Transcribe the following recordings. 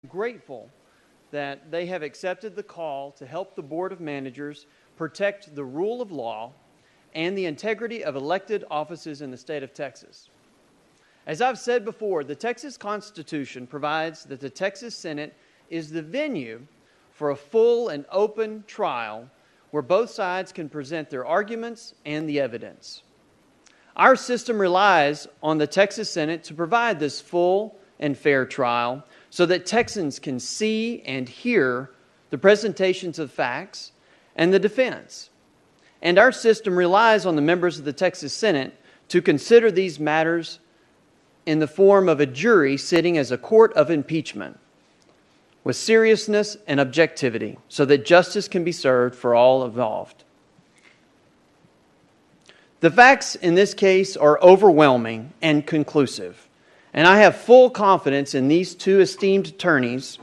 Grateful that they have accepted the call to help the Board of Managers protect the rule of law and the integrity of elected offices in the state of Texas. As I've said before, the Texas Constitution provides that the Texas Senate is the venue for a full and open trial where both sides can present their arguments and the evidence. Our system relies on the Texas Senate to provide this full and fair trial so that Texans can see and hear the presentations of facts and the defense. And our system relies on the members of the Texas Senate to consider these matters in the form of a jury sitting as a court of impeachment with seriousness and objectivity so that justice can be served for all involved. The facts in this case are overwhelming and conclusive, and I have full confidence in these two esteemed attorneys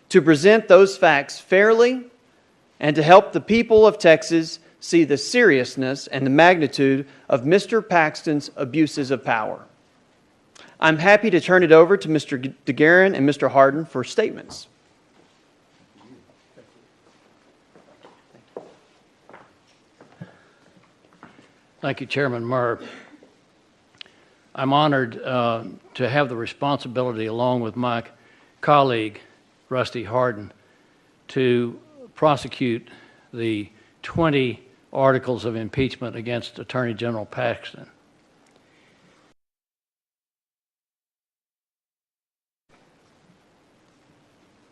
to present those facts fairly and to help the people of Texas see the seriousness and the magnitude of Mr. Paxton's abuses of power. I'm happy to turn it over to Mr. DeGuerin and Mr. Hardin for statements. Thank you, Chairman Murr. I'm honored to have the responsibility, along with my colleague, Rusty Hardin, to prosecute the 20 articles of impeachment against Attorney General Paxton.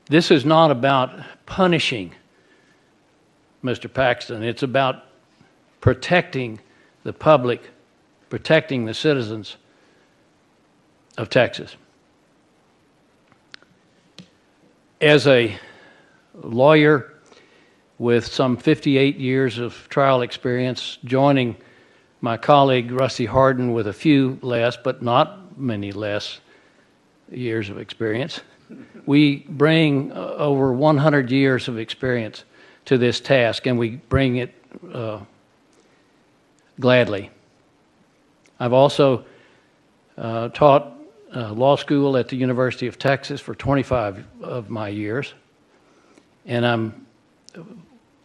This is not about punishing Mr. Paxton. It's about protecting the public, protecting the citizens of Texas. As a lawyer with some 58 years of trial experience, joining my colleague Rusty Hardin with a few less, but not many less years of experience, we bring over 100 years of experience to this task, and we bring it gladly. I've also taught law school at the University of Texas for 25 of my years, and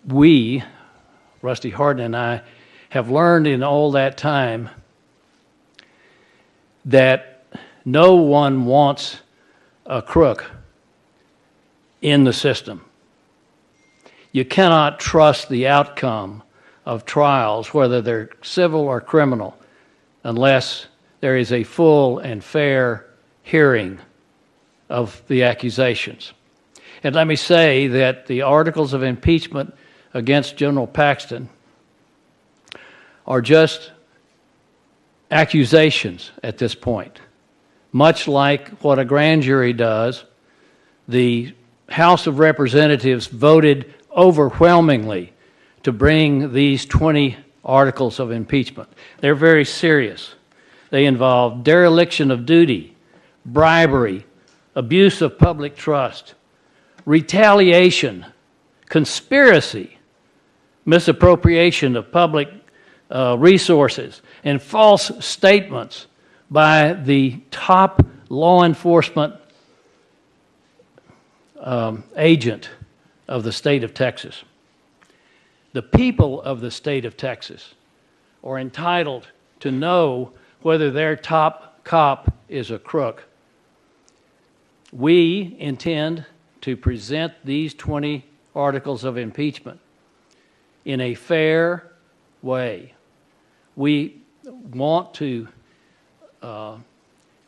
we, Rusty Hardin and I, have learned in all that time that no one wants a crook in the system. You cannot trust the outcome of trials, whether they're civil or criminal, unless there is a full and fair hearing of the accusations. And let me say that the articles of impeachment against General Paxton are just accusations at this point. Much like what a grand jury does, the House of Representatives voted overwhelmingly to bring these 20 articles of impeachment. They're very serious. They involve dereliction of duty, bribery, abuse of public trust, retaliation, conspiracy, misappropriation of public resources, and false statements by the top law enforcement agent of the state of Texas. The people of the state of Texas are entitled to know whether their top cop is a crook. We intend to present these 20 articles of impeachment in a fair way. We want to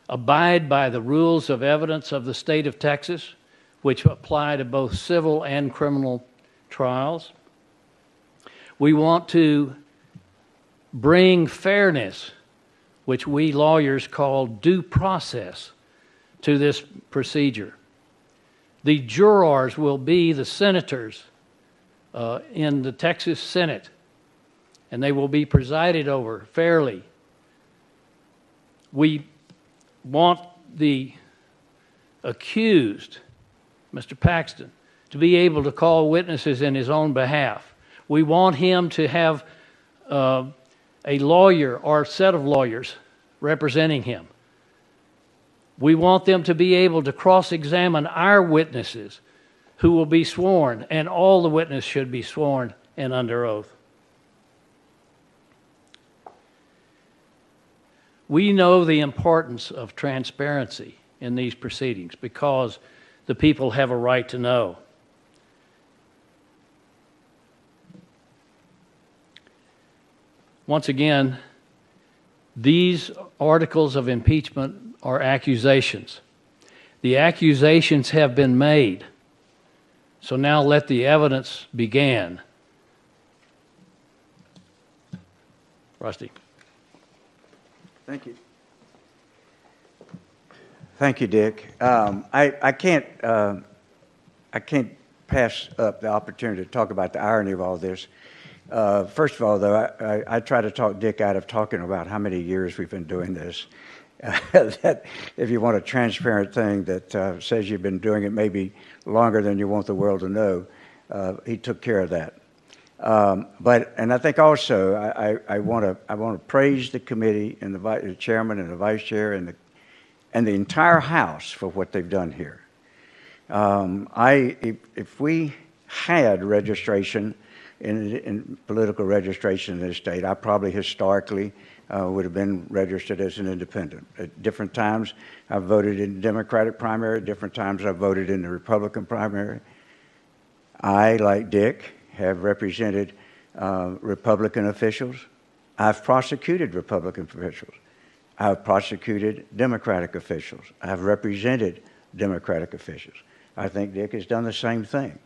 abide by the rules of evidence of the state of Texas, which apply to both civil and criminal trials. We want to bring fairness, which we lawyers call due process, to this procedure. The jurors will be the senators in the Texas Senate, and they will be presided over fairly. We want the accused, Mr. Paxton, to be able to call witnesses in his own behalf. We want him to have a lawyer or a set of lawyers representing him. We want them to be able to cross-examine our witnesses who will be sworn, and all the witnesses should be sworn and under oath. We know the importance of transparency in these proceedings because the people have a right to know. Once again, these articles of impeachment are accusations. The accusations have been made. So now let the evidence begin. Rusty. Thank you. Thank you, Dick. I can't pass up the opportunity to talk about the irony of all this. First of all, though, I try to talk Dick out of talking about how many years we've been doing this. That if you want a transparent thing that says you've been doing it maybe longer than you want the world to know, he took care of that. And I think also I want to praise the committee and the chairman and the vice chair and the entire House for what they've done here. If we had registration in political registration in this state, I probably historically would have been registered as an independent. At different times, I've voted in the Democratic primary. At different times, I've voted in the Republican primary. I, like Dick, have represented Republican officials. I've prosecuted Republican officials. I've prosecuted Democratic officials. I've represented Democratic officials. I think Dick has done the same thing.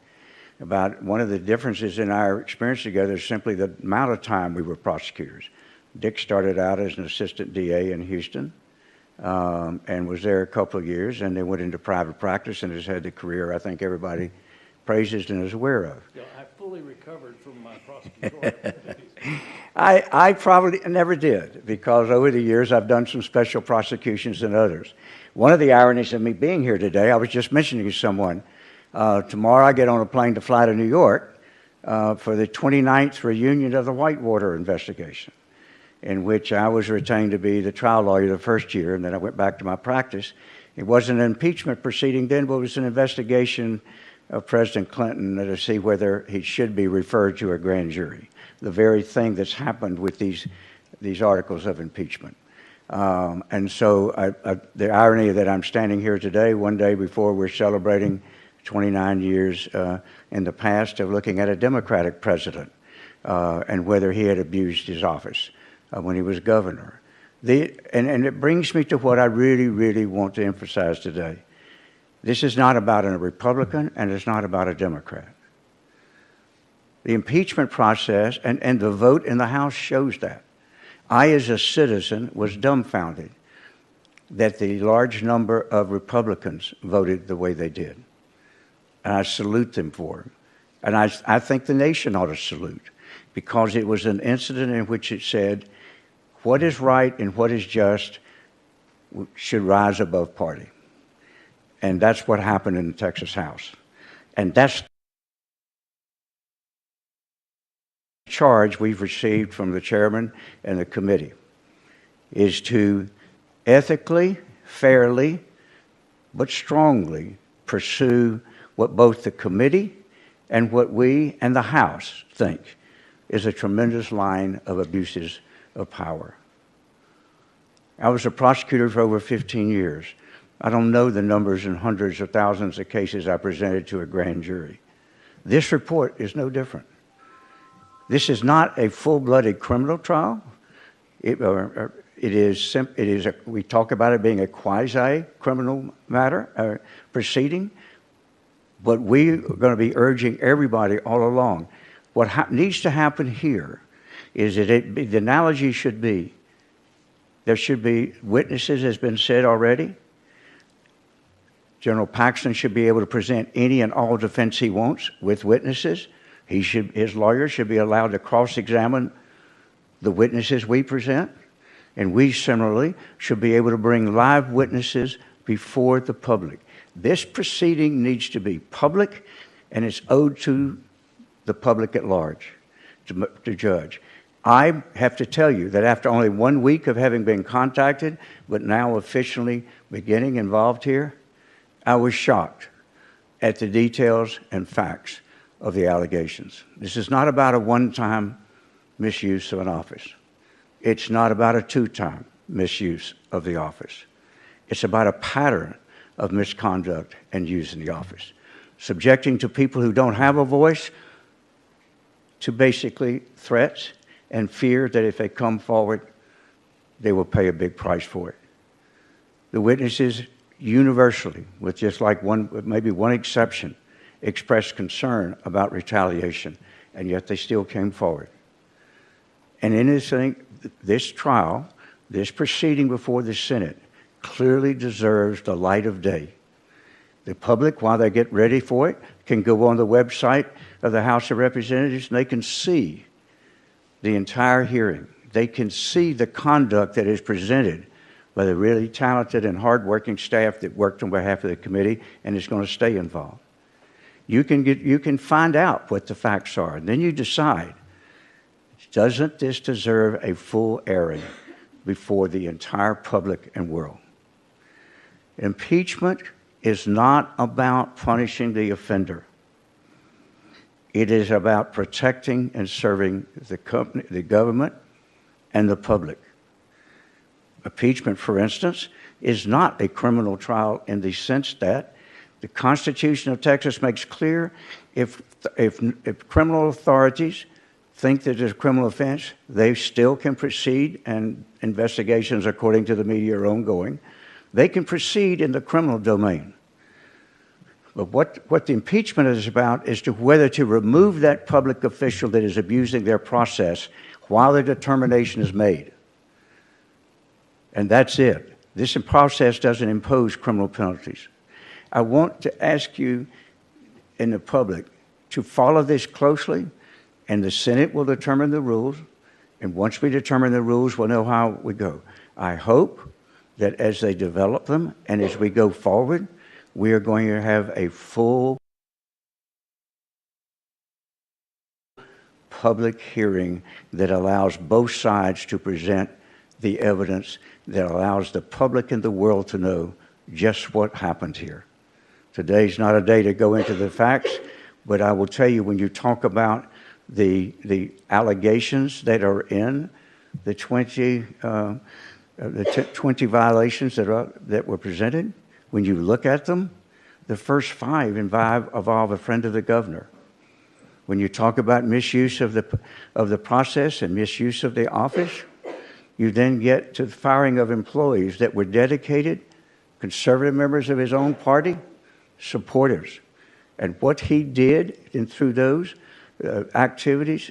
About one of the differences in our experience together is simply the amount of time we were prosecutors. Dick started out as an assistant DA in Houston and was there a couple of years, and then went into private practice and has had the career I think everybody praises and is aware of. Yeah, I fully recovered from my prosecutorial. I probably never did, because over the years I've done some special prosecutions than others. One of the ironies of me being here today, I was just mentioning to someone, tomorrow I get on a plane to fly to New York for the 29th reunion of the Whitewater investigation, in which I was retained to be the trial lawyer the first year, and then I went back to my practice. It wasn't an impeachment proceeding then, but it was an investigation of President Clinton to see whether he should be referred to a grand jury, the very thing that's happened with these articles of impeachment. And so the irony that I'm standing here today, one day before we're celebrating 29 years in the past of looking at a Democratic president and whether he had abused his office when he was governor. And it brings me to what I really, really want to emphasize today. This is not about a Republican, and it's not about a Democrat. The impeachment process and the vote in the House shows that. I, as a citizen, was dumbfounded that the large number of Republicans voted the way they did. And I salute them for it. And I think the nation ought to salute, because it was an incident in which it said what is right and what is just should rise above party. And that's what happened in the Texas House. And that's the charge we've received from the chairman and the committee, is to ethically, fairly, but strongly pursue what both the committee and what we and the House think is a tremendous line of abuses of power. I was a prosecutor for over 15 years. I don't know the numbers and hundreds of thousands of cases I presented to a grand jury. This report is no different. This is not a full-blooded criminal trial. We talk about it being a quasi-criminal matter, proceeding, but we are going to be urging everybody all along. What needs to happen here is that the analogy should be, there should be witnesses, as has been said already. General Paxton should be able to present any and all defense he wants with witnesses. His lawyers should be allowed to cross-examine the witnesses we present. And we similarly should be able to bring live witnesses before the public. This proceeding needs to be public, and it's owed to the public at large to judge. I have to tell you that after only 1 week of having been contacted, but now officially beginning involved here, I was shocked at the details and facts of the allegations. This is not about a one-time misuse of an office. It's not about a two-time misuse of the office. It's about a pattern of misconduct and use in the office, subjecting to people who don't have a voice to basically threats and fear that if they come forward, they will pay a big price for it. The witnesses universally, with just like maybe one exception, expressed concern about retaliation, and yet they still came forward. And in this trial, this proceeding before the Senate, clearly deserves the light of day. The public, while they get ready for it, can go on the website of the House of Representatives and they can see the entire hearing. They can see the conduct that is presented by the really talented and hardworking staff that worked on behalf of the committee and is going to stay involved. You can find out what the facts are, and then you decide, doesn't this deserve a full airing before the entire public and world? Impeachment is not about punishing the offender. It is about protecting and serving the government and the public. Impeachment, for instance, is not a criminal trial in the sense that the Constitution of Texas makes clear if criminal authorities think that there's a criminal offense, they still can proceed, and investigations, according to the media, are ongoing. They can proceed in the criminal domain. But what the impeachment is about is whether to remove that public official that is abusing their process while the determination is made. And that's it. This process doesn't impose criminal penalties. I want to ask you in the public to follow this closely, and the Senate will determine the rules. And once we determine the rules, we'll know how we go. I hope that as they develop them and as we go forward, we are going to have a full public hearing that allows both sides to present the evidence that allows the public and the world to know just what happened here. Today's not a day to go into the facts, but I will tell you, when you talk about the allegations that are in the 20 violations that were presented, when you look at them, the first 5 involve a friend of the governor. When you talk about misuse of the process and misuse of the office, you then get to the firing of employees that were dedicated, conservative members of his own party, supporters. And what he did through those activities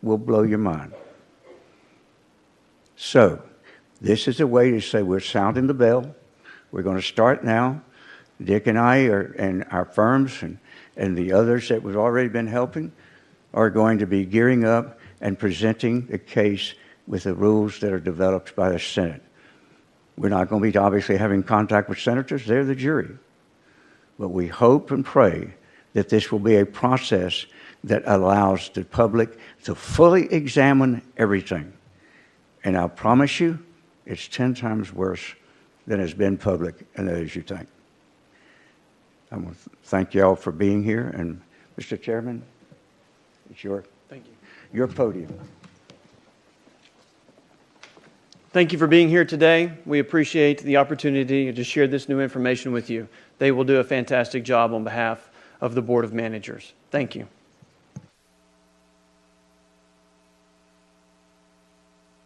will blow your mind. So, this is a way to say we're sounding the bell. We're going to start now. Dick and I and our firms and the others that we've already been helping are going to be gearing up and presenting the case with the rules that are developed by the Senate. We're not going to be obviously having contact with senators. They're the jury. But we hope and pray that this will be a process that allows the public to fully examine everything. And I promise you, it's 10 times worse than has been public and as you think. I want to thank you all for being here. And Mr. Chairman, it's your podium. Thank you for being here today. We appreciate the opportunity to share this new information with you. They will do a fantastic job on behalf of the Board of Managers. Thank you.